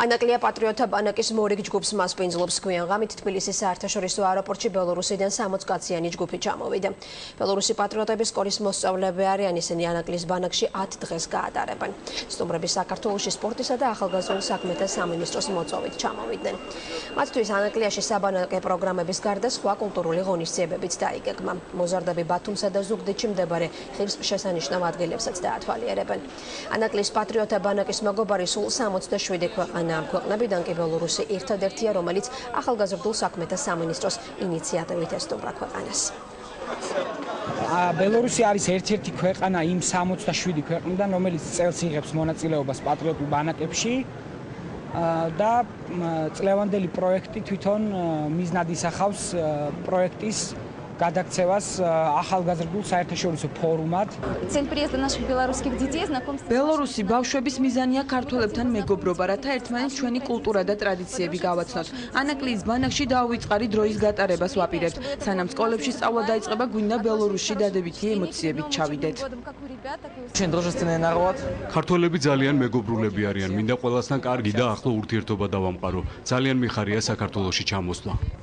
ანაკლია პატრიოტთა ბანაკის მორიგ ჯგუფს მასპინძლობს გვიან ღამით თბილისის საერთაშორისო აეროპორტში ბელორუსიდან 60 კაციანი ჯგუფი ჩამოვიდა. ბელორუსი პატრიოტების სკოლის მოსწავლეები არიან, ისინი ანაკლის ბანაკში 10 დღეს გაატარებენ. სტუმრები საქართველოში სპორტისა და ახალგაზრდულ საქმეთა სამინისტროს მოწვევით ჩამოვიდნენ. მათთვის ანაკლიაში საბანაკე პროგრამების გარდა სხვა კულტურული ღონისძიებებიც დაიგეგმა. მოზარდები ბათუმსა და ზუგდიდში მდებარე ღირსშესანიშნავ ადგილებსაც დაათვალიერებენ. ანაკლის პატრიოტთა ბანაკის მეგობარი სულ 67 ქვეყანაა. ქვეყნებიდან კი ბელორუსი ერთადერთია, რომელიც ახალგაზრდულ საქმეთა სამინისტროს ინიციატივით ესტუმრა ქვეყანას. ბელორუსი არის ერთ-ერთი ქვეყანა იმ 67 ქვეყნიდან, რომელიც წელს იღებს მონაწილეობას პატრიოტულ ბანაკებში და წლევანდელი პროექტი თვითონ მიზნად ისახავს პროექტის გადაქცევას ახალგაზრდულ საერთაშორისო ფორუმად. ბელორუსი ბავშვების მიზანია ქართველებთან მეგობრობა, რათა ერთმანეთს ჩვენი კულტურა და ტრადიციები გავაცნოთ. ანაკლიის ბანაკში დაუვიწყარი დროის გატარებას ვაპირებთ. სანამ სკოლებში სწავლა დაიწყება, გვინდა ბელორუსში დადებითი ემოციებით ჩავიდეთ. ქართველები ძალიან მეგობრულები არიან. მინდა ყველასთან კარგი და ახლო ურთიერთობა დავამყარო. ძალიან მიხარია საქართველოში ჩამოსვლა.